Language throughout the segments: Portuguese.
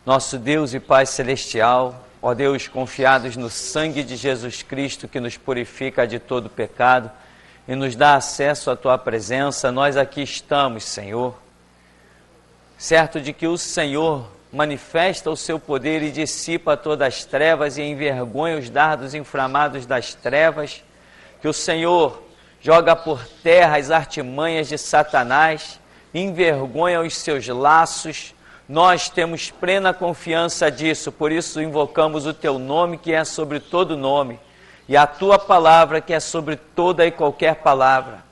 Nosso Deus e Pai Celestial, ó Deus, confiados no sangue de Jesus Cristo que nos purifica de todo pecado e nos dá acesso à Tua presença, nós aqui estamos, Senhor, certo de que o Senhor manifesta o Seu poder e dissipa todas as trevas e envergonha os dardos inflamados das trevas, que o Senhor joga por terra as artimanhas de Satanás, envergonha os seus laços. Nós temos plena confiança disso, por isso invocamos o Teu nome, que é sobre todo nome, e a Tua palavra, que é sobre toda e qualquer palavra.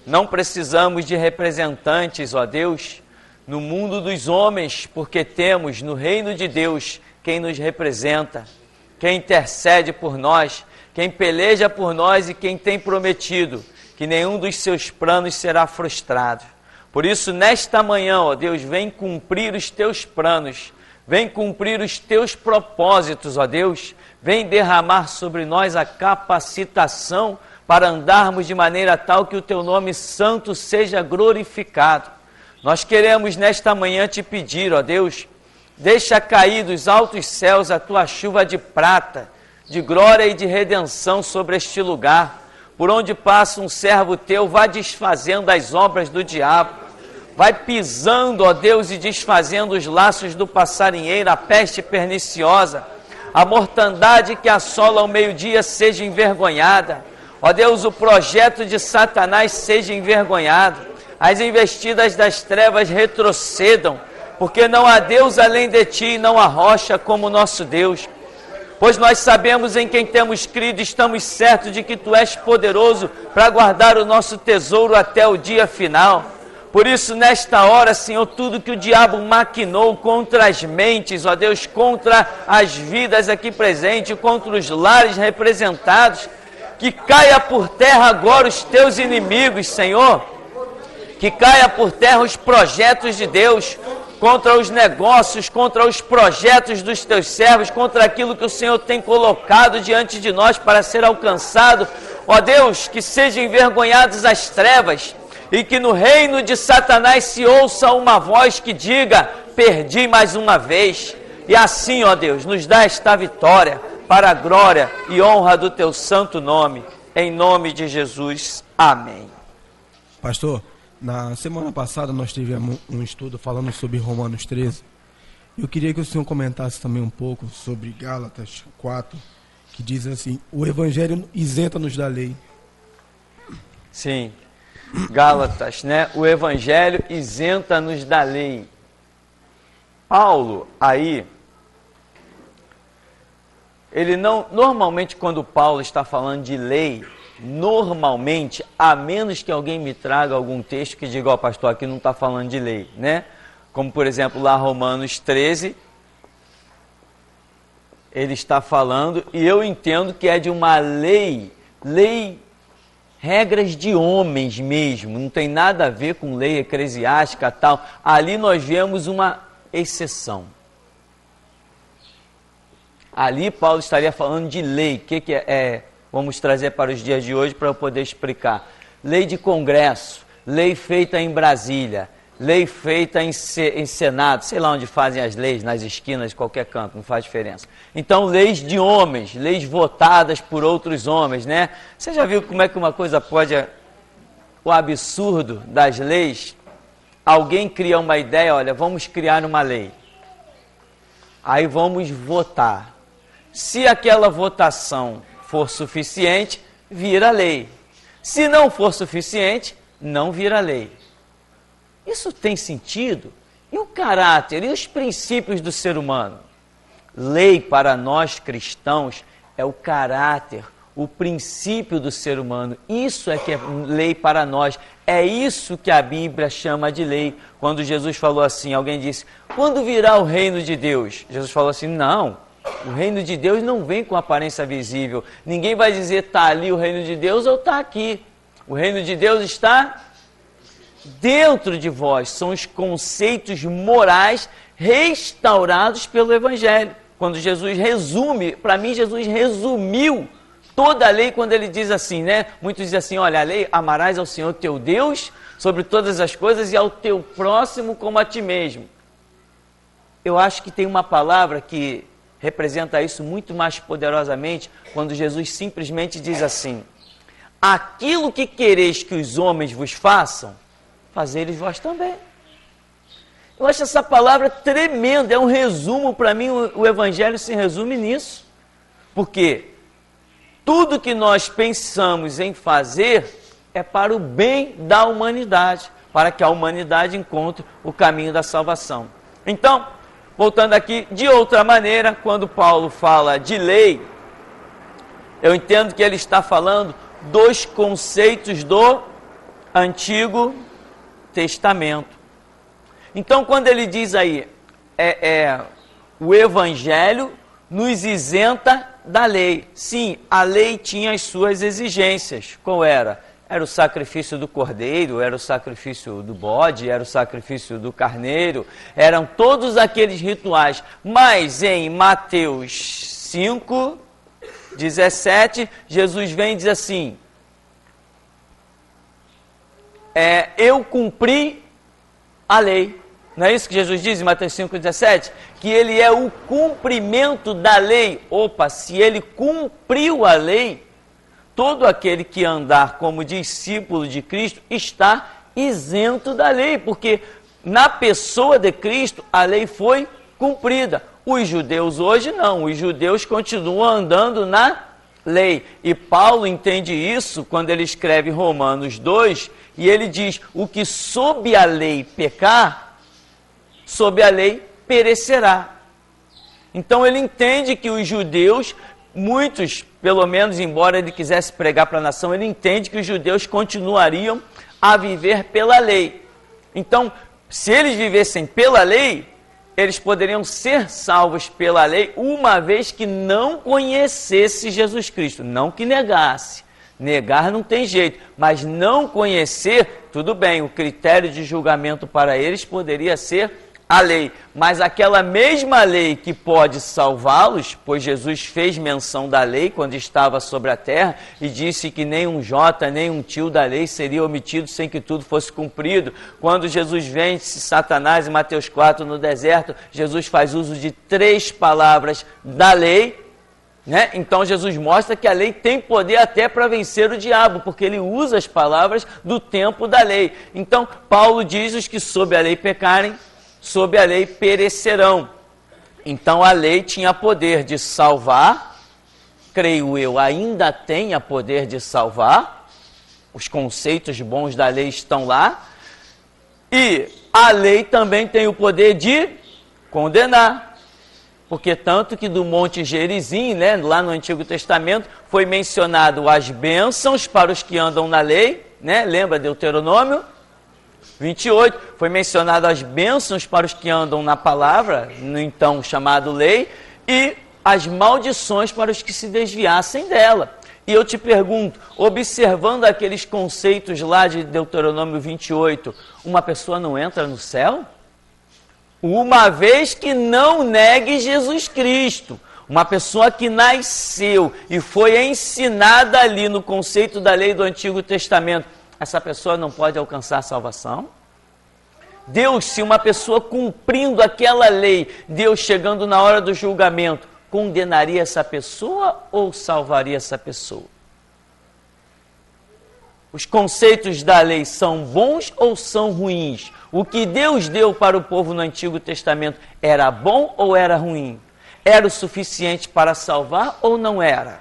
Não precisamos de representantes, ó Deus, no mundo dos homens, porque temos no reino de Deus quem nos representa, quem intercede por nós, quem peleja por nós e quem tem prometido que nenhum dos seus planos será frustrado. Por isso, nesta manhã, ó Deus, vem cumprir os Teus planos, vem cumprir os Teus propósitos, ó Deus, vem derramar sobre nós a capacitação para andarmos de maneira tal que o Teu nome santo seja glorificado. Nós queremos nesta manhã Te pedir, ó Deus, deixa cair dos altos céus a Tua chuva de prata, de glória e de redenção sobre este lugar. Por onde passa um servo Teu, vá desfazendo as obras do diabo, vai pisando, ó Deus, e desfazendo os laços do passarinheiro, a peste perniciosa, a mortandade que assola ao meio-dia seja envergonhada. Ó Deus, o projeto de Satanás seja envergonhado, as investidas das trevas retrocedam, porque não há Deus além de Ti, e não há rocha como nosso Deus. Pois nós sabemos em quem temos crido e estamos certos de que Tu és poderoso para guardar o nosso tesouro até o dia final. Por isso, nesta hora, Senhor, tudo que o diabo maquinou contra as mentes, ó Deus, contra as vidas aqui presentes, contra os lares representados, que caia por terra agora os Teus inimigos, Senhor, que caia por terra os projetos de Deus, contra os negócios, contra os projetos dos Teus servos, contra aquilo que o Senhor tem colocado diante de nós para ser alcançado. Ó Deus, que sejam envergonhadas as trevas e que no reino de Satanás se ouça uma voz que diga: perdi mais uma vez. E assim, ó Deus, nos dá esta vitória para a glória e honra do Teu santo nome. Em nome de Jesus. Amém. Pastor, na semana passada nós tivemos um estudo falando sobre Romanos 13. Eu queria que o senhor comentasse também um pouco sobre Gálatas 4, que diz assim: o Evangelho isenta-nos da lei. Sim, Gálatas, né? O Evangelho isenta-nos da lei. Paulo, aí, ele não, normalmente quando Paulo está falando de lei, normalmente, a menos que alguém me traga algum texto que diga: ó, pastor, aqui não está falando de lei, né? Como, por exemplo, lá Romanos 13, ele está falando, e eu entendo que é de uma lei, regras de homens mesmo, não tem nada a ver com lei eclesiástica tal. Ali nós vemos uma exceção. Ali Paulo estaria falando de lei. O que é? Vamos trazer para os dias de hoje para eu poder explicar. Lei de Congresso, lei feita em Brasília, lei feita em Senado, sei lá onde fazem as leis, nas esquinas de qualquer canto, não faz diferença. Então, leis de homens, leis votadas por outros homens, né? Você já viu como é que uma coisa pode... O absurdo das leis, alguém cria uma ideia, olha, vamos criar uma lei. Aí vamos votar. Se aquela votação for suficiente, vira lei. Se não for suficiente, não vira lei. Isso tem sentido? E o caráter, e os princípios do ser humano? Lei para nós cristãos é o caráter, o princípio do ser humano. Isso é que é lei para nós. É isso que a Bíblia chama de lei. Quando Jesus falou assim, alguém disse: quando virá o reino de Deus? Jesus falou assim: não, o reino de Deus não vem com aparência visível. Ninguém vai dizer: está ali o reino de Deus ou está aqui. O reino de Deus está dentro de vós. São os conceitos morais restaurados pelo Evangelho. Quando Jesus resume, para mim Jesus resumiu toda a lei quando ele diz assim, né? Muitos dizem assim: olha, a lei, amarás ao Senhor teu Deus sobre todas as coisas e ao teu próximo como a ti mesmo. eu acho que tem uma palavra que representa isso muito mais poderosamente, quando Jesus simplesmente diz assim: aquilo que quereis que os homens vos façam, fazei-lhes vós também. Eu acho essa palavra tremenda, é um resumo, para mim o Evangelho se resume nisso. Porque tudo que nós pensamos em fazer é para o bem da humanidade, para que a humanidade encontre o caminho da salvação. Então, voltando aqui, de outra maneira, quando Paulo fala de lei, eu entendo que ele está falando dos conceitos do Antigo Testamento. Então, quando ele diz aí, o Evangelho nos isenta da lei. Sim, a lei tinha as suas exigências. Qual era? Era o sacrifício do cordeiro, era o sacrifício do bode, era o sacrifício do carneiro, eram todos aqueles rituais. Mas em Mateus 5, 17, Jesus vem e diz assim: eu cumpri a lei. Não é isso que Jesus diz em Mateus 5,17? Que ele é o cumprimento da lei. Opa, se ele cumpriu a lei, todo aquele que andar como discípulo de Cristo está isento da lei, porque na pessoa de Cristo a lei foi cumprida. Os judeus hoje não, os judeus continuam andando na lei. E Paulo entende isso quando ele escreve Romanos 2, e ele diz: o que sob a lei pecar, sob a lei perecerá. Então ele entende que os judeus, muitos, pelo menos, embora ele quisesse pregar para a nação, ele entende que os judeus continuariam a viver pela lei. Então, se eles vivessem pela lei, eles poderiam ser salvos pela lei, uma vez que não conhecesse Jesus Cristo, não que negasse. Negar não tem jeito, mas não conhecer, tudo bem, o critério de julgamento para eles poderia ser a lei, mas aquela mesma lei que pode salvá-los, pois Jesus fez menção da lei quando estava sobre a terra e disse que nem um jota, nem um tio da lei seria omitido sem que tudo fosse cumprido. Quando Jesus vence Satanás em Mateus 4 no deserto, Jesus faz uso de 3 palavras da lei, né? Então Jesus mostra que a lei tem poder até para vencer o diabo, porque ele usa as palavras do tempo da lei. Então Paulo diz: os que sob a lei pecarem, sob a lei perecerão. Então a lei tinha poder de salvar, creio eu, ainda tenha poder de salvar, os conceitos bons da lei estão lá, e a lei também tem o poder de condenar, porque tanto que do Monte Gerizim, né, lá no Antigo Testamento, foi mencionado as bênçãos para os que andam na lei, né, lembra Deuteronômio 28, foi mencionado as bênçãos para os que andam na palavra, no então chamado lei, e as maldições para os que se desviassem dela. E eu te pergunto, observando aqueles conceitos lá de Deuteronômio 28, uma pessoa não entra no céu? Uma vez que não negue Jesus Cristo. Uma pessoa que nasceu e foi ensinada ali no conceito da lei do Antigo Testamento, essa pessoa não pode alcançar a salvação? Deus, se uma pessoa cumprindo aquela lei, Deus chegando na hora do julgamento, condenaria essa pessoa ou salvaria essa pessoa? Os conceitos da lei são bons ou são ruins? O que Deus deu para o povo no Antigo Testamento era bom ou era ruim? Era o suficiente para salvar ou não era?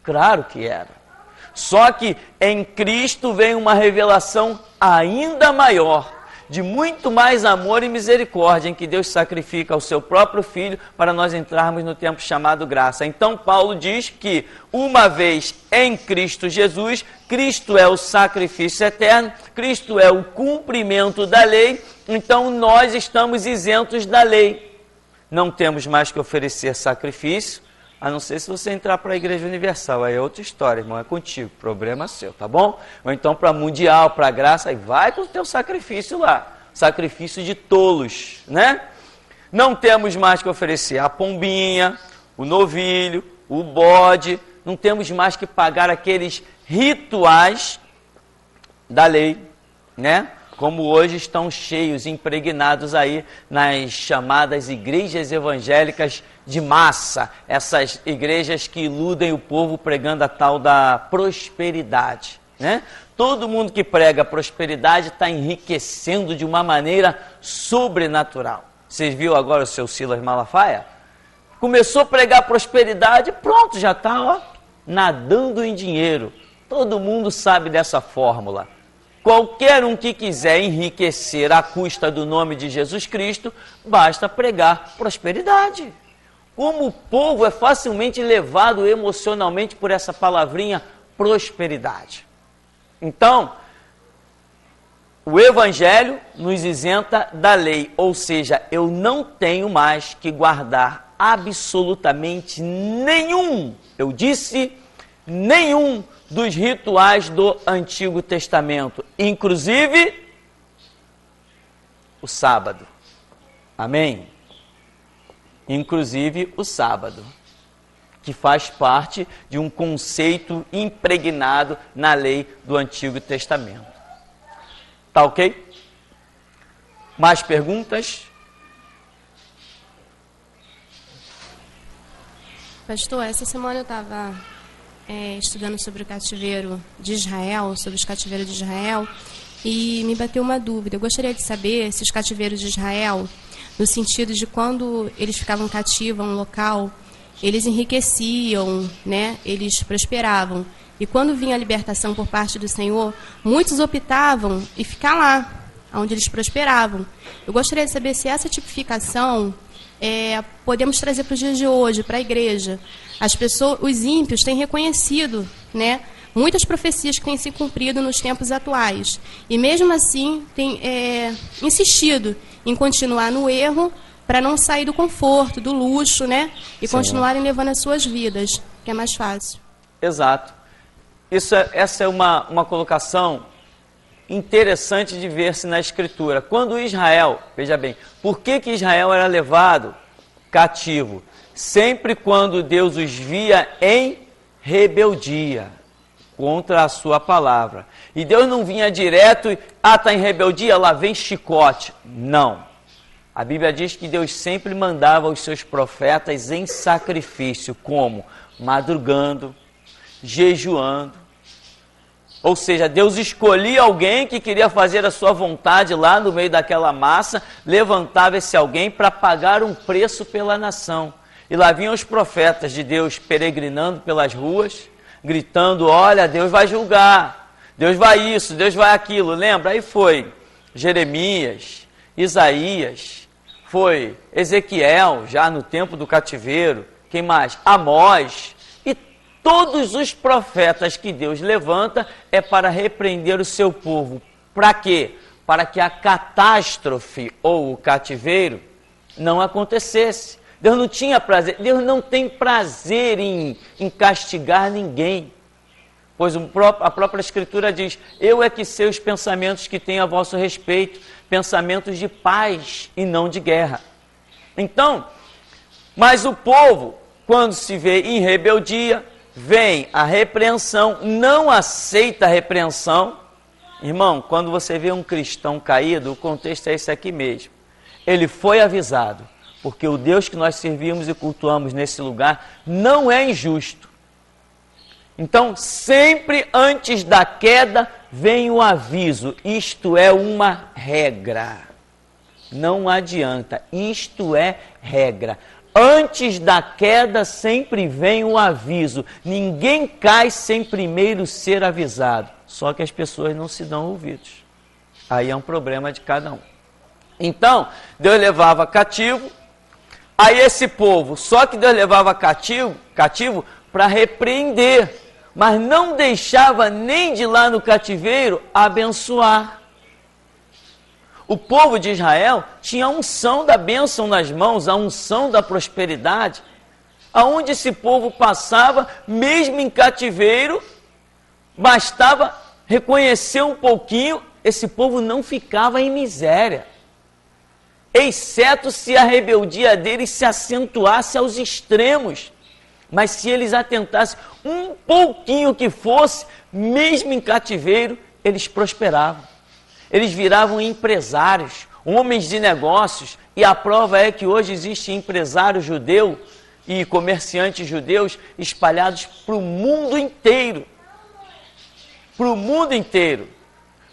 Claro que era. Só que em Cristo vem uma revelação ainda maior, de muito mais amor e misericórdia, em que Deus sacrifica o seu próprio Filho para nós entrarmos no tempo chamado graça. Então Paulo diz que uma vez em Cristo Jesus, Cristo é o sacrifício eterno, Cristo é o cumprimento da lei, então nós estamos isentos da lei. Não temos mais que oferecer sacrifício, a não ser se você entrar para a Igreja Universal, aí é outra história, irmão, é contigo, problema seu, tá bom? Ou então para a Mundial, para a Graça, aí vai com o teu sacrifício lá, sacrifício de tolos, né? Não temos mais que oferecer a pombinha, o novilho, o bode, não temos mais que pagar aqueles rituais da lei, né? como hoje estão cheios, impregnados aí nas chamadas igrejas evangélicas de massa, essas igrejas que iludem o povo pregando a tal da prosperidade, né? Todo mundo que prega prosperidade está enriquecendo de uma maneira sobrenatural. Vocês viram agora o seu Silas Malafaia? Começou a pregar prosperidade, pronto, já está nadando em dinheiro. Todo mundo sabe dessa fórmula. Qualquer um que quiser enriquecer à custa do nome de Jesus Cristo, basta pregar prosperidade. Como o povo é facilmente levado emocionalmente por essa palavrinha prosperidade. Então, o Evangelho nos isenta da lei, ou seja, eu não tenho mais que guardar absolutamente nenhum, eu disse nenhum dos rituais do Antigo Testamento, inclusive o sábado. Amém? Inclusive o sábado, que faz parte de um conceito impregnado na lei do Antigo Testamento. Tá ok? Mais perguntas? Pastor, essa semana eu estava estudando sobre o cativeiro de Israel, sobre os cativeiros de Israel, e me bateu uma dúvida. Eu gostaria de saber se os cativeiros de Israel, no sentido de quando eles ficavam cativos em um local, eles enriqueciam, né? Eles prosperavam. E quando vinha a libertação por parte do Senhor, muitos optavam em ficar lá, onde eles prosperavam. Eu gostaria de saber se essa tipificação podemos trazer para os dias de hoje, para a igreja. As pessoas, os ímpios têm reconhecido, né, muitas profecias que têm se cumprido nos tempos atuais. E mesmo assim têm insistido em continuar no erro para não sair do conforto, do luxo, né? E Sim. continuarem levando as suas vidas, que é mais fácil. Exato. Essa é uma colocação interessante de ver-se na Escritura. Quando Israel, veja bem, por que Israel era levado cativo? Sempre quando Deus os via em rebeldia contra a sua palavra. E Deus não vinha direto e, está em rebeldia, lá vem chicote. Não. A Bíblia diz que Deus sempre mandava os seus profetas em sacrifício, como? Madrugando, jejuando. Ou seja, Deus escolhia alguém que queria fazer a sua vontade lá no meio daquela massa, levantava esse alguém para pagar um preço pela nação. E lá vinham os profetas de Deus peregrinando pelas ruas, gritando, olha, Deus vai julgar, Deus vai isso, Deus vai aquilo. Lembra? Aí foi Jeremias, Isaías, foi Ezequiel, já no tempo do cativeiro, quem mais? Amós. Todos os profetas que Deus levanta é para repreender o seu povo. Para quê? Para que a catástrofe ou o cativeiro não acontecesse. Deus não tinha prazer, Deus não tem prazer em castigar ninguém. Pois a própria Escritura diz, eu é que sei os pensamentos que tenho a vosso respeito, pensamentos de paz e não de guerra. Então, mas o povo, quando se vê em rebeldia, vem a repreensão, não aceita a repreensão. Irmão, quando você vê um cristão caído, o contexto é esse aqui mesmo. Ele foi avisado, porque o Deus que nós servimos e cultuamos nesse lugar não é injusto. Então, sempre antes da queda, vem o aviso. Isto é uma regra. Não adianta, isto é regra. Antes da queda sempre vem o aviso. Ninguém cai sem primeiro ser avisado. Só que as pessoas não se dão ouvidos. Aí é um problema de cada um. Então, Deus levava cativo. Aí esse povo, só que Deus levava cativo para repreender. Mas não deixava nem de lá no cativeiro abençoar. O povo de Israel tinha a unção da bênção nas mãos, a unção da prosperidade. Aonde esse povo passava, mesmo em cativeiro, bastava reconhecer um pouquinho, esse povo não ficava em miséria. Exceto se a rebeldia deles se acentuasse aos extremos. Mas se eles atentassem um pouquinho que fosse, mesmo em cativeiro, eles prosperavam. Eles viravam empresários, homens de negócios, e a prova é que hoje existe empresário judeu e comerciantes judeus espalhados para o mundo inteiro. Para o mundo inteiro.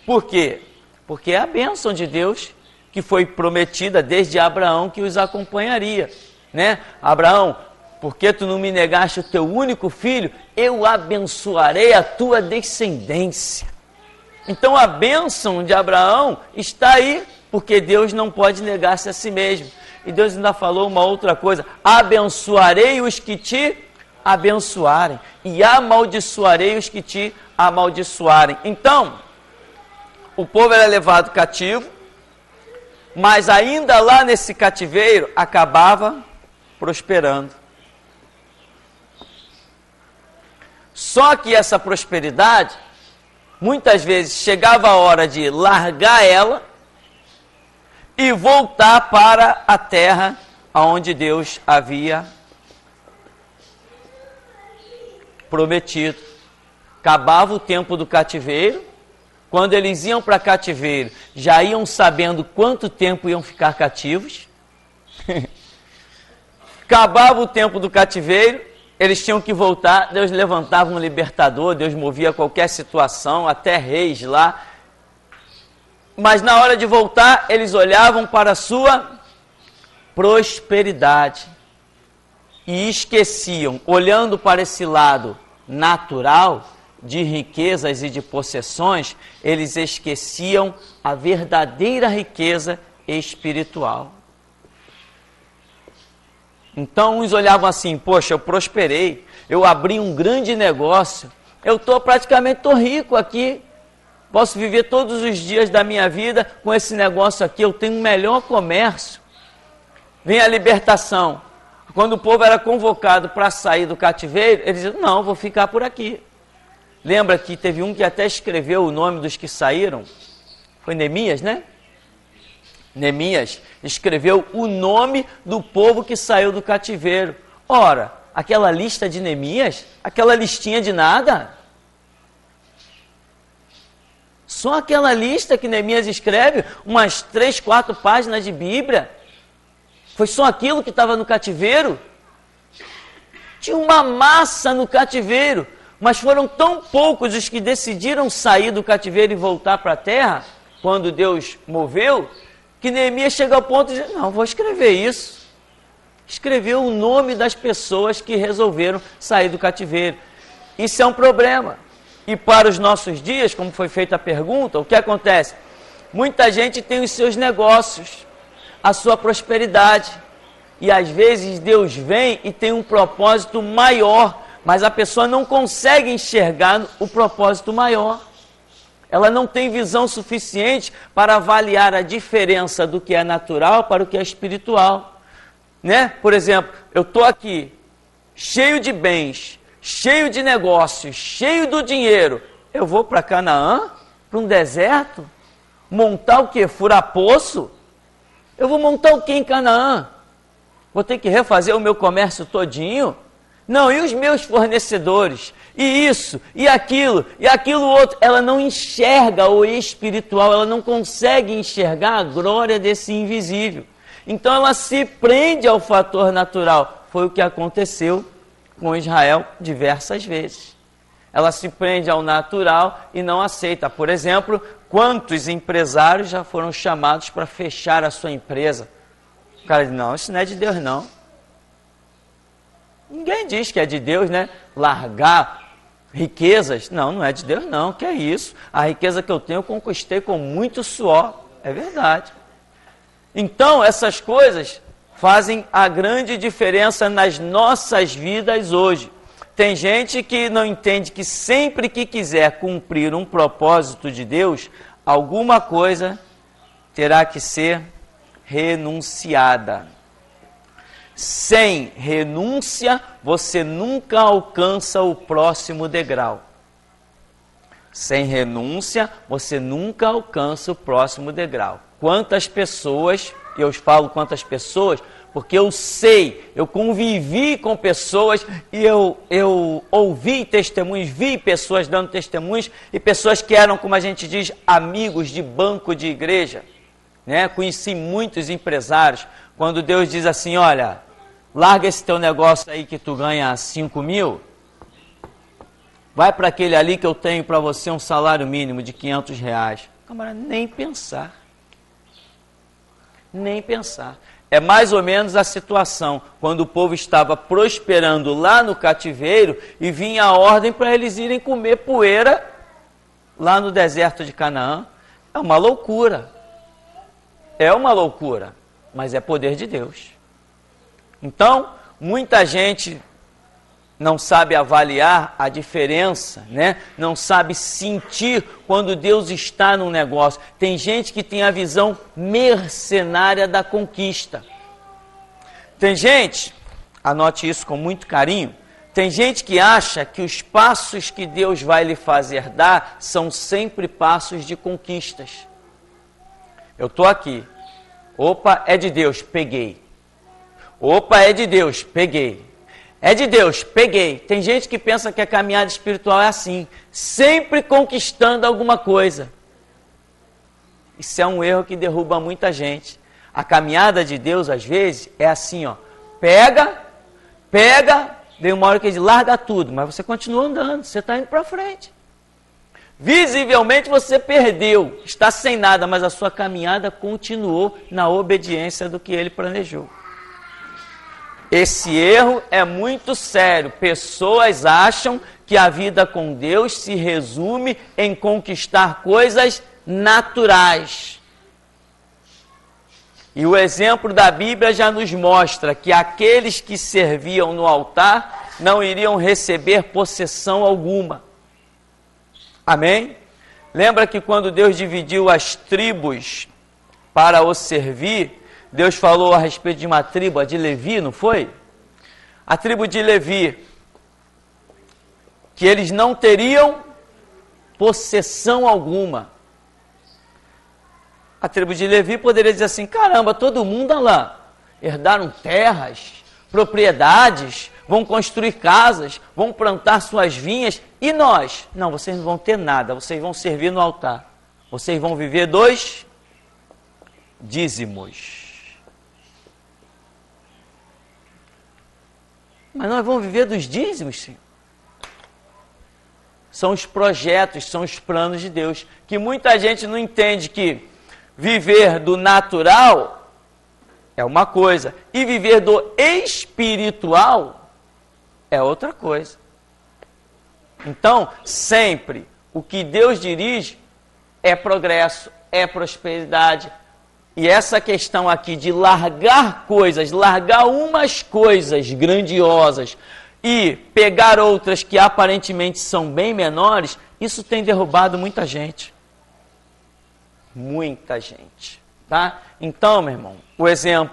Por quê? Porque é a bênção de Deus que foi prometida desde Abraão que os acompanharia, né? Abraão, porque tu não me negaste o teu único filho, eu abençoarei a tua descendência. Então a bênção de Abraão está aí, porque Deus não pode negar-se a si mesmo. E Deus ainda falou uma outra coisa: abençoarei os que te abençoarem, e amaldiçoarei os que te amaldiçoarem. Então, o povo era levado cativo, mas ainda lá nesse cativeiro acabava prosperando. Só que essa prosperidade, muitas vezes chegava a hora de largar ela e voltar para a terra onde Deus havia prometido. Acabava o tempo do cativeiro. Quando eles iam para cativeiro, já iam sabendo quanto tempo iam ficar cativos. Acabava o tempo do cativeiro, eles tinham que voltar. Deus levantava um libertador, Deus movia qualquer situação, até reis lá. Mas na hora de voltar, eles olhavam para a sua prosperidade e esqueciam, olhando para esse lado natural de riquezas e de possessões, eles esqueciam a verdadeira riqueza espiritual. Então uns olhavam assim: poxa, eu prosperei, eu abri um grande negócio, eu praticamente estou rico aqui, posso viver todos os dias da minha vida com esse negócio aqui, eu tenho um melhor comércio. Vem a libertação. Quando o povo era convocado para sair do cativeiro, eles diziam: não, vou ficar por aqui. Lembra que teve um que até escreveu o nome dos que saíram? Foi Neemias, né? Neemias escreveu o nome do povo que saiu do cativeiro. Ora, aquela lista de Neemias, aquela listinha de nada. Só aquela lista que Neemias escreve, umas 3, 4 páginas de Bíblia. Foi só aquilo que estava no cativeiro? Tinha uma massa no cativeiro, mas foram tão poucos os que decidiram sair do cativeiro e voltar para a terra, quando Deus moveu, que Neemias chega ao ponto de dizer: não, vou escrever isso. Escreveu o nome das pessoas que resolveram sair do cativeiro. Isso é um problema. E para os nossos dias, como foi feita a pergunta, o que acontece? Muita gente tem os seus negócios, a sua prosperidade. E às vezes Deus vem e tem um propósito maior, mas a pessoa não consegue enxergar o propósito maior. Ela não tem visão suficiente para avaliar a diferença do que é natural para o que é espiritual. Né? Por exemplo, eu estou aqui, cheio de bens, cheio de negócios, cheio do dinheiro. Eu vou para Canaã, para um deserto, montar o quê? Furar poço? Eu vou montar o quê em Canaã? Vou ter que refazer o meu comércio todinho? Não, e os meus fornecedores? E isso, e aquilo outro. Ela não enxerga o espiritual, ela não consegue enxergar a glória desse invisível. Então ela se prende ao fator natural. Foi o que aconteceu com Israel diversas vezes. Ela se prende ao natural e não aceita. Por exemplo, quantos empresários já foram chamados para fechar a sua empresa? O cara diz: não, isso não é de Deus não. Ninguém diz que é de Deus, né? Largar riquezas. Não, não é de Deus não. Que é isso? A riqueza que eu tenho eu conquistei com muito suor. É verdade. Então, essas coisas fazem a grande diferença nas nossas vidas hoje. Tem gente que não entende que sempre que quiser cumprir um propósito de Deus, alguma coisa terá que ser renunciada. Sem renúncia, você nunca alcança o próximo degrau. Sem renúncia, você nunca alcança o próximo degrau. Quantas pessoas, eu falo quantas pessoas, porque eu sei, eu convivi com pessoas e eu ouvi testemunhos, vi pessoas dando testemunhos e pessoas que eram, como a gente diz, amigos de banco de igreja, né? Conheci muitos empresários, quando Deus diz assim, olha, larga esse teu negócio aí que tu ganha 5 mil, vai para aquele ali que eu tenho para você um salário mínimo de R$500. Camarada, nem pensar. Nem pensar. É mais ou menos a situação quando o povo estava prosperando lá no cativeiro e vinha a ordem para eles irem comer poeira lá no deserto de Canaã. É uma loucura. É uma loucura, mas é poder de Deus. Então, muita gente não sabe avaliar a diferença, né? Não sabe sentir quando Deus está num negócio. Tem gente que tem a visão mercenária da conquista. Tem gente, anote isso com muito carinho, tem gente que acha que os passos que Deus vai lhe fazer dar são sempre passos de conquistas. Eu estou aqui. Opa, é de Deus, peguei. Opa, é de Deus, peguei. É de Deus, peguei. Tem gente que pensa que a caminhada espiritual é assim, sempre conquistando alguma coisa. Isso é um erro que derruba muita gente. A caminhada de Deus, às vezes, é assim, ó. Pega, vem uma hora que ele diz, larga tudo, mas você continua andando, você está indo para frente. Visivelmente você perdeu, está sem nada, mas a sua caminhada continuou na obediência do que ele planejou. Esse erro é muito sério. Pessoas acham que a vida com Deus se resume em conquistar coisas naturais. E o exemplo da Bíblia já nos mostra que aqueles que serviam no altar não iriam receber possessão alguma. Amém? Lembra que quando Deus dividiu as tribos para o servir, Deus falou a respeito de uma tribo, a de Levi, não foi? A tribo de Levi, que eles não teriam possessão alguma. A tribo de Levi poderia dizer assim, caramba, todo mundo lá, herdaram terras, propriedades, vão construir casas, vão plantar suas vinhas, e nós? Não, vocês não vão ter nada, vocês vão servir no altar. Vocês vão viver dos dízimos. Mas nós vamos viver dos dízimos, Senhor. São os projetos, são os planos de Deus, que muita gente não entende que viver do natural é uma coisa, e viver do espiritual é outra coisa. Então, sempre, o que Deus dirige é progresso, é prosperidade. E essa questão aqui de largar coisas, largar umas coisas grandiosas e pegar outras que aparentemente são bem menores, isso tem derrubado muita gente. Muita gente, tá? Então, meu irmão,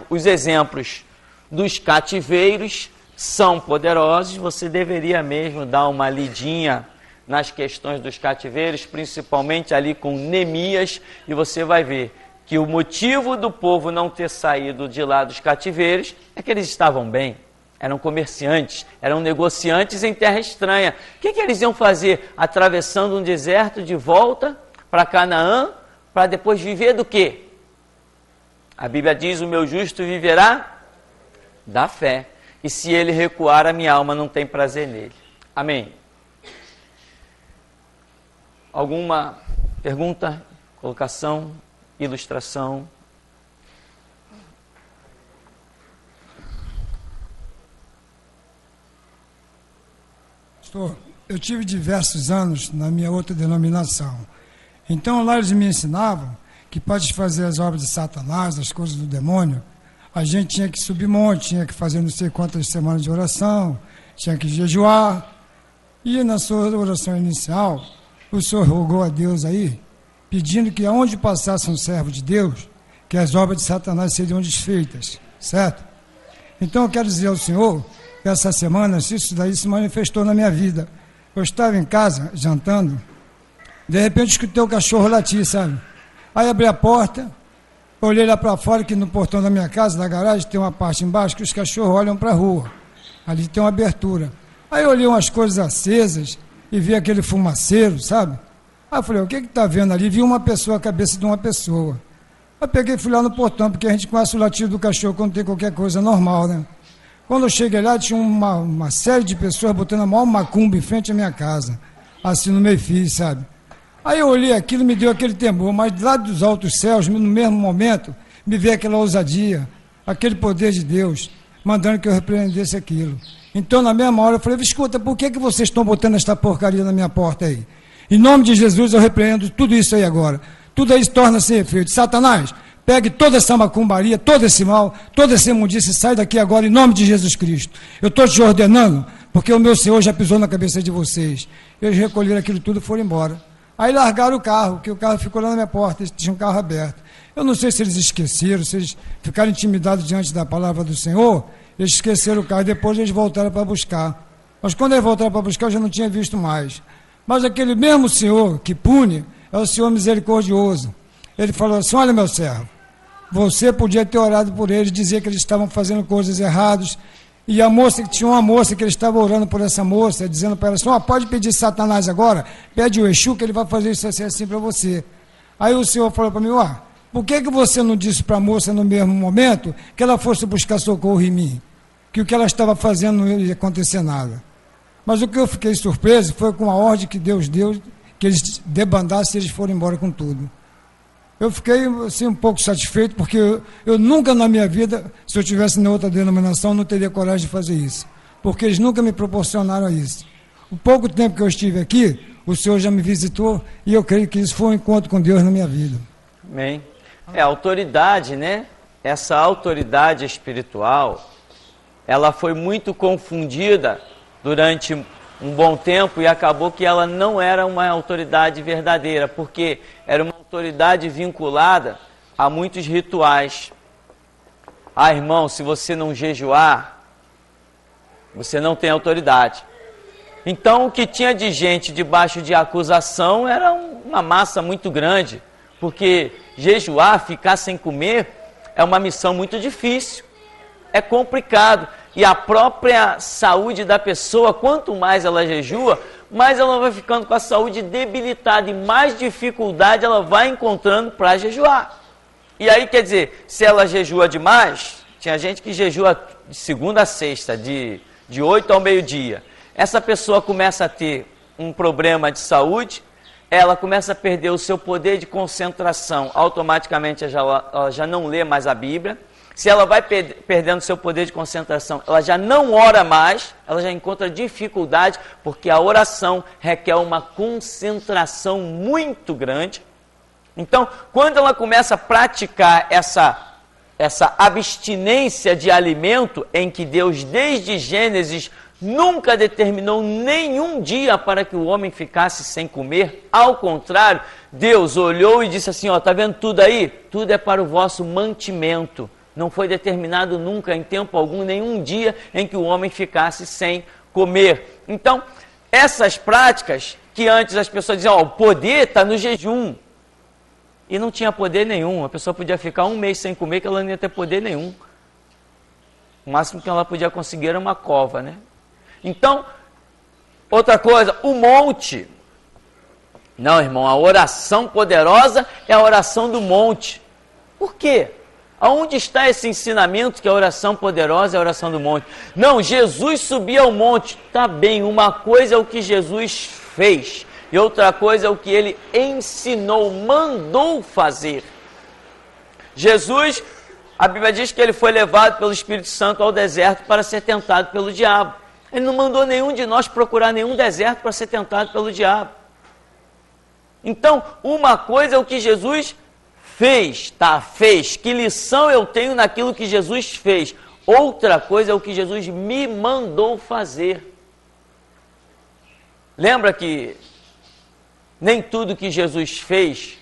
os exemplos dos cativeiros são poderosos. Você deveria mesmo dar uma lidinha nas questões dos cativeiros, principalmente ali com Neemias, e você vai ver que o motivo do povo não ter saído de lá dos cativeiros é que eles estavam bem, eram comerciantes, eram negociantes em terra estranha. O que eles iam fazer? Atravessando um deserto de volta para Canaã, para depois viver do quê? A Bíblia diz, o meu justo viverá da fé, e se ele recuar, a minha alma não tem prazer nele. Amém? Alguma pergunta, colocação, ilustração? Pastor, eu tive diversos anos na minha outra denominação. Então lá eles me ensinavam que para desfazer as obras de Satanás, as coisas do demônio, a gente tinha que subir monte, tinha que fazer não sei quantas semanas de oração, tinha que jejuar. E na sua oração inicial, o senhor rogou a Deus aí, pedindo que aonde passasse um servo de Deus, que as obras de Satanás seriam desfeitas, certo? Então eu quero dizer ao senhor que essa semana isso daí se manifestou na minha vida. Eu estava em casa, jantando, de repente escutei o cachorro latir, sabe? Aí abri a porta, olhei lá para fora, que no portão da minha casa, da garagem, tem uma parte embaixo que os cachorros olham para a rua. Ali tem uma abertura. Aí eu olhei umas coisas acesas e vi aquele fumaceiro, sabe? Aí eu falei, o que está vendo ali? Vi uma pessoa, a cabeça de uma pessoa. Aí peguei e fui lá no portão, porque a gente conhece o latido do cachorro quando tem qualquer coisa normal, né? Quando eu cheguei lá, tinha uma série de pessoas botando a maior macumba em frente à minha casa, assim no meio-fio, sabe? Aí eu olhei aquilo, me deu aquele temor, mas lá dos altos céus, no mesmo momento, me veio aquela ousadia, aquele poder de Deus, mandando que eu repreendesse aquilo. Então, na mesma hora, eu falei, escuta, por que vocês estão botando esta porcaria na minha porta aí? Em nome de Jesus, eu repreendo tudo isso aí agora. Tudo aí torna-se efeito. Satanás, pegue toda essa macumbaria, todo esse mal, toda essa imundícia, sai daqui agora em nome de Jesus Cristo. Eu estou te ordenando, porque o meu Senhor já pisou na cabeça de vocês. Eles recolheram aquilo tudo e foram embora. Aí largaram o carro, que o carro ficou lá na minha porta, eles tinham um carro aberto. Eu não sei se eles esqueceram, se eles ficaram intimidados diante da palavra do Senhor, eles esqueceram o carro, depois eles voltaram para buscar. Mas quando eles voltaram para buscar, eu já não tinha visto mais. Mas aquele mesmo Senhor que pune, é o Senhor misericordioso. Ele falou assim, olha meu servo, você podia ter orado por eles, dizer que eles estavam fazendo coisas erradas, e a moça, que tinha uma moça que ele estava orando por essa moça, dizendo para ela assim, pode pedir Satanás agora, pede o Exu que ele vai fazer isso assim para você. Aí o Senhor falou para mim, por que você não disse para a moça no mesmo momento que ela fosse buscar socorro em mim? Que o que ela estava fazendo não ia acontecer nada. Mas o que eu fiquei surpreso foi com a ordem que Deus deu, que eles debandassem e eles foram embora com tudo. Eu fiquei assim, um pouco satisfeito, porque eu nunca na minha vida, se eu tivesse na outra denominação, não teria coragem de fazer isso. Porque eles nunca me proporcionaram isso. O pouco tempo que eu estive aqui, o Senhor já me visitou e eu creio que isso foi um encontro com Deus na minha vida. Amém. A autoridade, né? Essa autoridade espiritual, ela foi muito confundida durante um bom tempo e acabou que ela não era uma autoridade verdadeira, porque era uma autoridade vinculada a muitos rituais. Irmão, se você não jejuar, você não tem autoridade. Então, o que tinha de gente debaixo de acusação era uma massa muito grande, porque jejuar, ficar sem comer, é uma missão muito difícil, é complicado. E a própria saúde da pessoa, quanto mais ela jejua, mais ela vai ficando com a saúde debilitada e mais dificuldade ela vai encontrando para jejuar. E aí, quer dizer, se ela jejua demais, tinha gente que jejua de segunda a sexta, de 8 ao meio-dia. Essa pessoa começa a ter um problema de saúde, ela começa a perder o seu poder de concentração, automaticamente ela já não lê mais a Bíblia. Se ela vai perdendo seu poder de concentração, ela já não ora mais, ela já encontra dificuldade, porque a oração requer uma concentração muito grande. Então, quando ela começa a praticar essa abstinência de alimento, em que Deus, desde Gênesis, nunca determinou nenhum dia para que o homem ficasse sem comer, ao contrário, Deus olhou e disse assim, está vendo tudo aí? Tudo é para o vosso mantimento. Não foi determinado nunca, em tempo algum, nenhum dia em que o homem ficasse sem comer. Então, essas práticas que antes as pessoas diziam, o poder está no jejum. E não tinha poder nenhum. A pessoa podia ficar um mês sem comer, que ela não ia ter poder nenhum. O máximo que ela podia conseguir era uma cova, né? Então, outra coisa, o monte. Não, irmão, a oração poderosa é a oração do monte. Por quê? Aonde está esse ensinamento que a oração poderosa é a oração do monte? Não, Jesus subia ao monte. Tá bem, uma coisa é o que Jesus fez e outra coisa é o que ele ensinou, mandou fazer. Jesus, a Bíblia diz que ele foi levado pelo Espírito Santo ao deserto para ser tentado pelo diabo. Ele não mandou nenhum de nós procurar nenhum deserto para ser tentado pelo diabo. Então, uma coisa é o que Jesus fez, fez. Que lição eu tenho naquilo que Jesus fez? Outra coisa é o que Jesus me mandou fazer. Lembra que nem tudo que Jesus fez,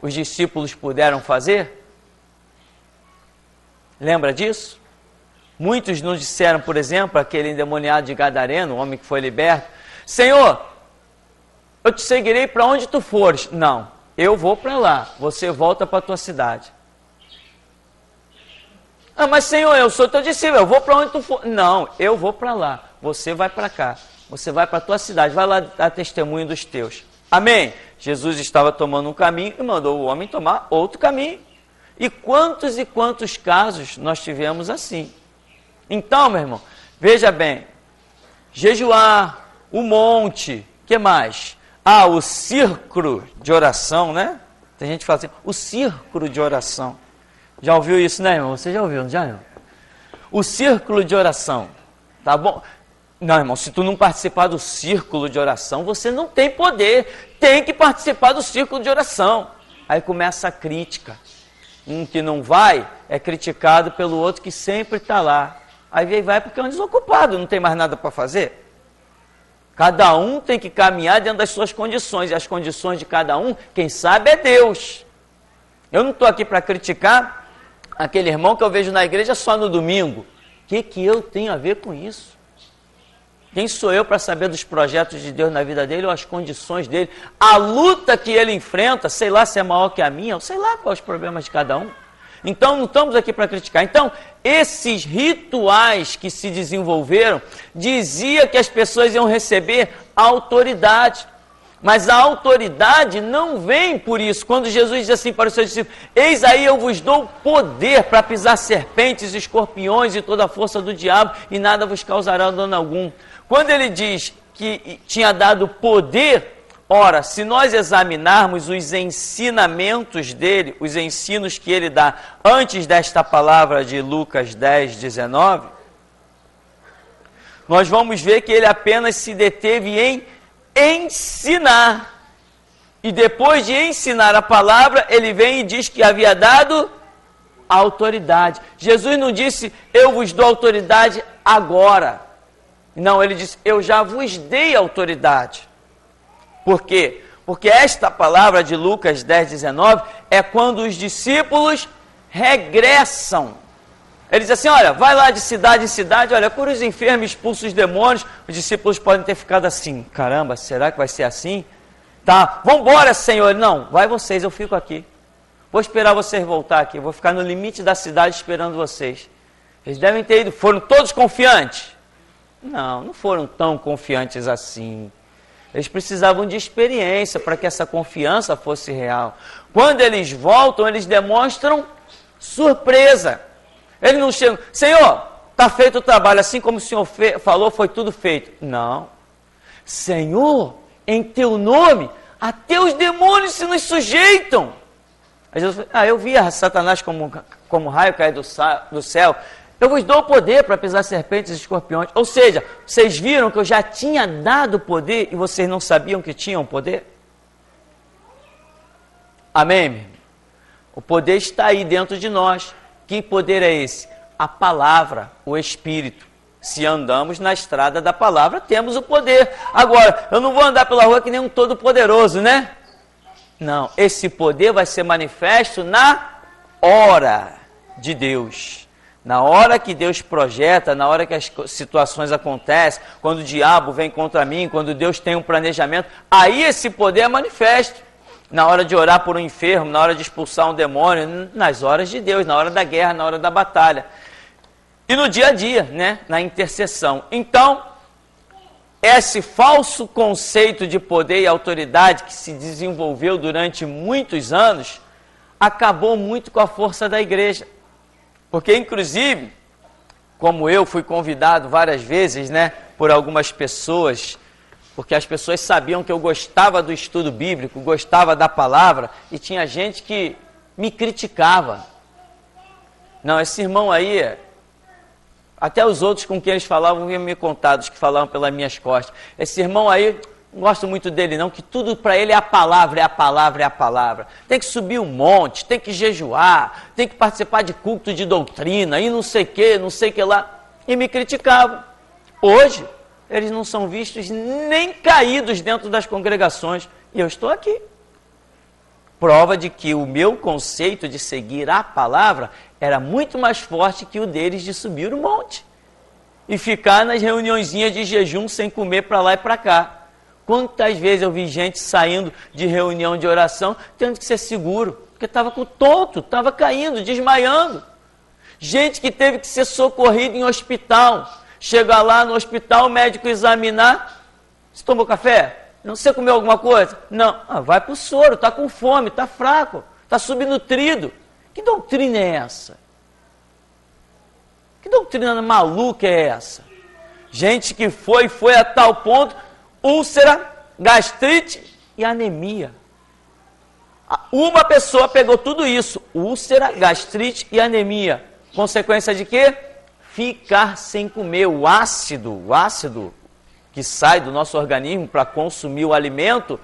os discípulos puderam fazer? Lembra disso? Muitos nos disseram, por exemplo, aquele endemoniado de Gadareno, o homem que foi liberto, Senhor, eu te seguirei para onde tu fores. Não. Eu vou para lá, você volta para a tua cidade. Ah, mas Senhor, eu sou teu discípulo, eu vou para onde tu for. Não, eu vou para lá, você vai para cá, você vai para a tua cidade, vai lá dar testemunho dos teus. Amém? Jesus estava tomando um caminho e mandou o homem tomar outro caminho. E quantos casos nós tivemos assim? Então, meu irmão, veja bem, jejuar, o monte, o que mais? Ah, o círculo de oração, né? Tem gente que fala assim, o círculo de oração. Já ouviu isso, né, irmão? Você já ouviu, não já, irmão? O círculo de oração, tá bom? Não, irmão, se tu não participar do círculo de oração, você não tem poder. Tem que participar do círculo de oração. Aí começa a crítica. Um que não vai é criticado pelo outro que sempre está lá. Aí vai porque é um desocupado, não tem mais nada para fazer. Cada um tem que caminhar dentro das suas condições. E as condições de cada um, quem sabe é Deus. Eu não estou aqui para criticar aquele irmão que eu vejo na igreja só no domingo. O que eu tenho a ver com isso? Quem sou eu para saber dos projetos de Deus na vida dele ou as condições dele? A luta que ele enfrenta, sei lá se é maior que a minha, ou sei lá quais os problemas de cada um. Então, não estamos aqui para criticar. Então, esses rituais que se desenvolveram, dizia que as pessoas iam receber autoridade. Mas a autoridade não vem por isso. Quando Jesus diz assim para os seus discípulos, eis aí eu vos dou poder para pisar serpentes, escorpiões e toda a força do diabo, e nada vos causará dano algum. Quando ele diz que tinha dado poder, ora, se nós examinarmos os ensinamentos dele, os ensinos que ele dá antes desta palavra de Lucas 10, 19, nós vamos ver que ele apenas se deteve em ensinar. E depois de ensinar a palavra, ele vem e diz que havia dado autoridade. Jesus não disse, eu vos dou autoridade agora. Não, ele disse, eu já vos dei autoridade. Por quê? Porque esta palavra de Lucas 10, 19 é quando os discípulos regressam. Ele diz assim, olha, vai lá de cidade em cidade, olha, cura os enfermos, expulsa os demônios. Os discípulos podem ter ficado assim, caramba, será que vai ser assim? Tá, vamos embora, Senhor. Não, vai vocês, eu fico aqui. Vou esperar vocês voltar aqui, vou ficar no limite da cidade esperando vocês. Eles devem ter ido, foram todos confiantes? Não, não foram tão confiantes assim. Eles precisavam de experiência para que essa confiança fosse real. Quando eles voltam, eles demonstram surpresa. Eles não chegam, Senhor, está feito o trabalho, assim como o Senhor falou, foi tudo feito. Não. Senhor, em teu nome, até os demônios se nos sujeitam. Aí Jesus falou, eu vi a Satanás como raio cair do céu. Eu vos dou o poder para pisar serpentes e escorpiões. Ou seja, vocês viram que eu já tinha dado poder e vocês não sabiam que tinham poder? Amém, meu irmão? O poder está aí dentro de nós. Que poder é esse? A palavra, o Espírito. Se andamos na estrada da palavra, temos o poder. Agora, eu não vou andar pela rua que nem um todo-poderoso, né? Não, esse poder vai ser manifesto na hora de Deus. Na hora que Deus projeta, na hora que as situações acontecem, quando o diabo vem contra mim, quando Deus tem um planejamento, aí esse poder é manifesto. Na hora de orar por um enfermo, na hora de expulsar um demônio, nas horas de Deus, na hora da guerra, na hora da batalha. E no dia a dia, né? Na intercessão. Então, esse falso conceito de poder e autoridade que se desenvolveu durante muitos anos, acabou muito com a força da igreja. Porque, inclusive, como eu fui convidado várias vezes, né, por algumas pessoas, porque as pessoas sabiam que eu gostava do estudo bíblico, gostava da palavra, e tinha gente que me criticava. Não, esse irmão aí, até os outros com quem eles falavam, vinham me contar, dos que falavam pelas minhas costas. Esse irmão aí, não gosto muito dele não, que tudo para ele é a palavra, é a palavra, é a palavra. Tem que subir um monte, tem que jejuar, tem que participar de culto de doutrina, e não sei o que lá. E me criticavam. Hoje, eles não são vistos nem caídos dentro das congregações. E eu estou aqui. Prova de que o meu conceito de seguir a palavra era muito mais forte que o deles de subir o monte. E ficar nas reuniõezinhas de jejum sem comer para lá e para cá. Quantas vezes eu vi gente saindo de reunião de oração tendo que ser seguro, porque estava com tonto, estava caindo, desmaiando. gente que teve que ser socorrida em hospital. Chega lá no hospital, o médico examinar, você tomou café? Não, você comeu alguma coisa? Não. Vai para o soro, está com fome, está fraco, está subnutrido. Que doutrina é essa? Que doutrina maluca é essa? Gente que foi a tal ponto, úlcera, gastrite e anemia. Uma pessoa pegou tudo isso, úlcera, gastrite e anemia. Consequência de quê? Ficar sem comer. O ácido que sai do nosso organismo para consumir o alimento,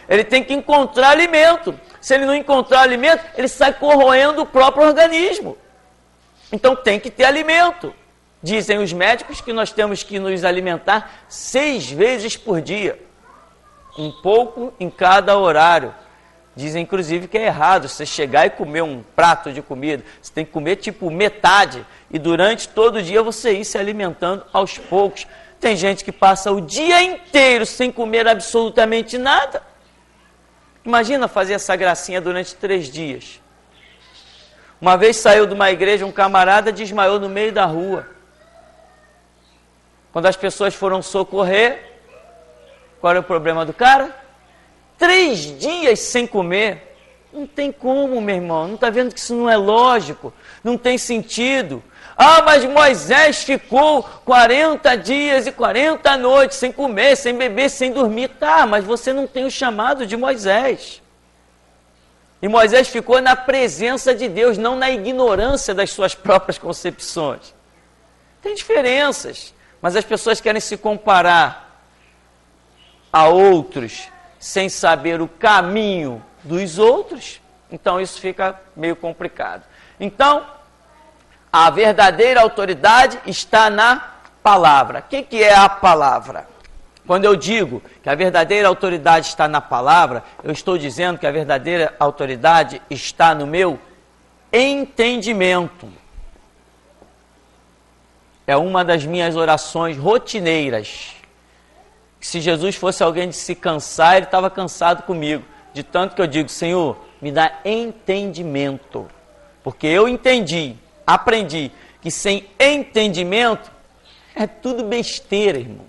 ele tem que encontrar alimento. Se ele não encontrar alimento, ele sai corroendo o próprio organismo. Então tem que ter alimento. Dizem os médicos que nós temos que nos alimentar 6 vezes por dia. Um pouco em cada horário. Dizem, inclusive, que é errado você chegar e comer um prato de comida. Você tem que comer, tipo, metade. E durante todo o dia você ir se alimentando aos poucos. Tem gente que passa o dia inteiro sem comer absolutamente nada. Imagina fazer essa gracinha durante 3 dias. Uma vez saiu de uma igreja, um camarada desmaiou no meio da rua. Quando as pessoas foram socorrer, qual era o problema do cara? 3 dias sem comer. Não tem como, meu irmão. Não está vendo que isso não é lógico? Não tem sentido. Mas Moisés ficou 40 dias e 40 noites sem comer, sem beber, sem dormir. Tá, mas você não tem o chamado de Moisés. E Moisés ficou na presença de Deus, não na ignorância das suas próprias concepções. Tem diferenças, mas as pessoas querem se comparar a outros sem saber o caminho dos outros. Então isso fica meio complicado. Então, a verdadeira autoridade está na palavra. O que é a palavra? Quando eu digo que a verdadeira autoridade está na palavra, eu estou dizendo que a verdadeira autoridade está no meu entendimento. É uma das minhas orações rotineiras. Se Jesus fosse alguém de se cansar, ele estava cansado comigo. De tanto que eu digo, Senhor, me dá entendimento. Porque eu aprendi que sem entendimento é tudo besteira, irmão.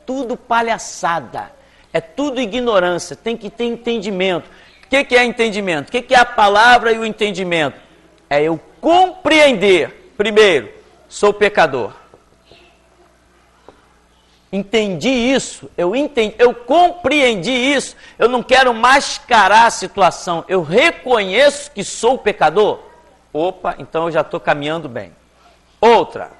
Tudo palhaçada. É tudo ignorância. Tem que ter entendimento. O que é entendimento? O que é a palavra e o entendimento? É eu compreender. Primeiro, sou pecador. Entendi isso, eu compreendi isso, eu não quero mascarar a situação, eu reconheço que sou pecador. Opa, então eu já estou caminhando bem. Outra,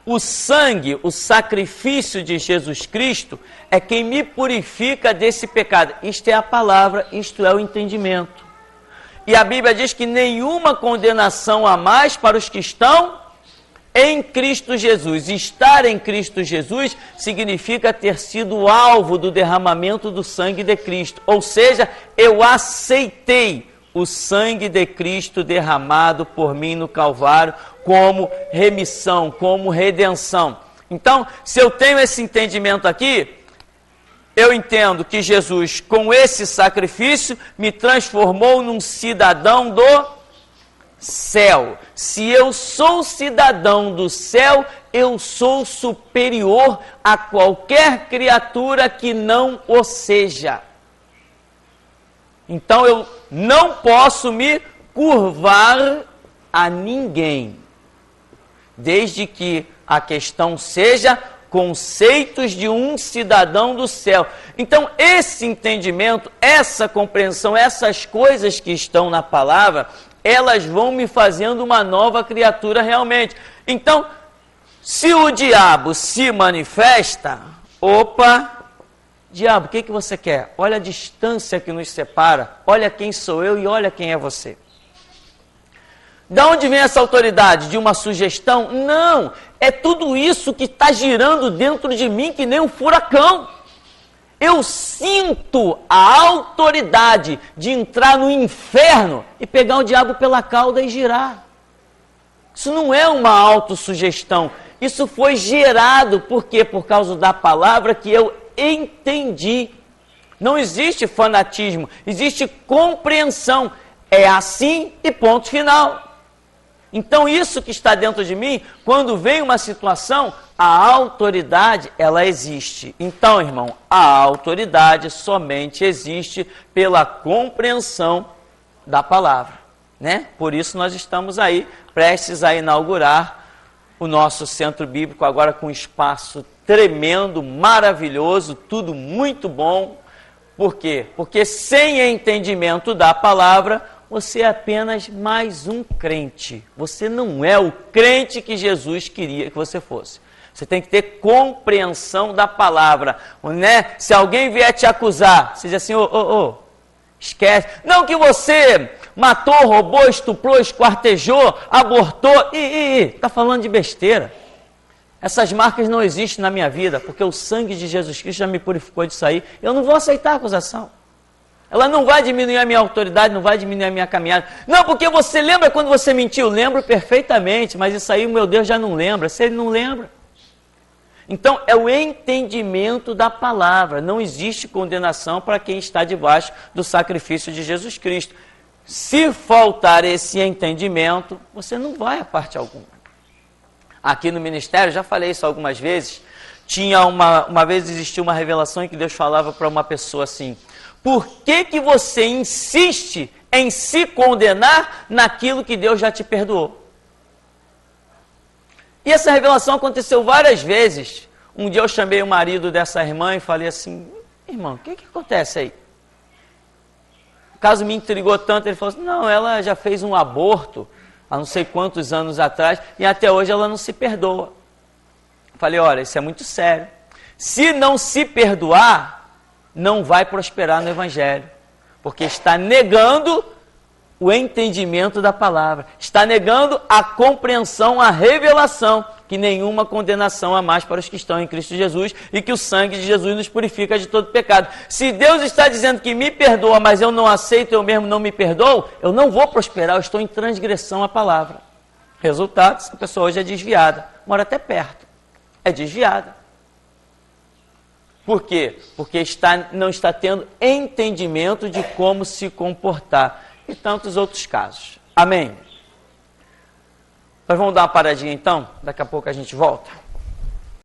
o sangue, o sacrifício de Jesus Cristo é quem me purifica desse pecado. Isto é a palavra, isto é o entendimento. E a Bíblia diz que nenhuma condenação há mais para os que estão em Cristo Jesus. Estar em Cristo Jesus significa ter sido alvo do derramamento do sangue de Cristo. Ou seja, eu aceitei o sangue de Cristo derramado por mim no Calvário como remissão, como redenção. Então, se eu tenho esse entendimento aqui, eu entendo que Jesus, com esse sacrifício, me transformou num cidadão do céu. Se eu sou cidadão do céu, eu sou superior a qualquer criatura que não o seja. Então eu não posso me curvar a ninguém, desde que a questão seja conceitos de um cidadão do céu. Então esse entendimento, essa compreensão, essas coisas que estão na palavra, elas vão me fazendo uma nova criatura realmente. Então, se o diabo se manifesta, diabo, o que você quer? Olha a distância que nos separa, olha quem sou eu e olha quem é você. De onde vem essa autoridade? De uma sugestão? Não, é tudo isso que está girando dentro de mim que nem um furacão. Eu sinto a autoridade de entrar no inferno e pegar o diabo pela cauda e girar. Isso não é uma autossugestão. Isso foi gerado, por quê? Por causa da palavra que eu entendi. Não existe fanatismo, existe compreensão. É assim e ponto final. Então isso que está dentro de mim, quando vem uma situação, a autoridade, ela existe. Então, irmão, a autoridade somente existe pela compreensão da palavra, né? Por isso nós estamos aí, prestes a inaugurar o nosso centro bíblico, agora com um espaço tremendo, maravilhoso, tudo muito bom. Por quê? Porque sem entendimento da palavra, você é apenas mais um crente. Você não é o crente que Jesus queria que você fosse. Você tem que ter compreensão da palavra, né? Se alguém vier te acusar, você diz assim, esquece. Não que você matou, roubou, estuprou, esquartejou, abortou. Está falando de besteira. Essas marcas não existem na minha vida, porque o sangue de Jesus Cristo já me purificou disso aí. Eu não vou aceitar a acusação. Ela não vai diminuir a minha autoridade, não vai diminuir a minha caminhada. Não, porque você lembra quando você mentiu? Lembro perfeitamente, mas isso aí o meu Deus já não lembra. Se ele não lembra. Então, é o entendimento da palavra. Não existe condenação para quem está debaixo do sacrifício de Jesus Cristo. Se faltar esse entendimento, você não vai a parte alguma. Aqui no ministério, já falei isso algumas vezes, uma vez existiu uma revelação em que Deus falava para uma pessoa assim, por que você insiste em se condenar naquilo que Deus já te perdoou? E essa revelação aconteceu várias vezes. Um dia eu chamei o marido dessa irmã e falei assim, irmão, o que acontece aí? O caso me intrigou tanto, ele falou assim, não, ela já fez um aborto há não sei quantos anos atrás e até hoje ela não se perdoa. Falei, olha, isso é muito sério. Se não se perdoar, não vai prosperar no Evangelho, porque está negando o entendimento da palavra, está negando a compreensão, a revelação, que nenhuma condenação há mais para os que estão em Cristo Jesus e que o sangue de Jesus nos purifica de todo pecado. Se Deus está dizendo que me perdoa, mas eu não aceito, eu mesmo não me perdoo, eu não vou prosperar, eu estou em transgressão à palavra. Resultado, essa pessoa hoje é desviada, mora até perto, é desviada. Por quê? Porque não está tendo entendimento de como se comportar. E tantos outros casos. Amém? Nós vamos dar uma paradinha então? Daqui a pouco a gente volta.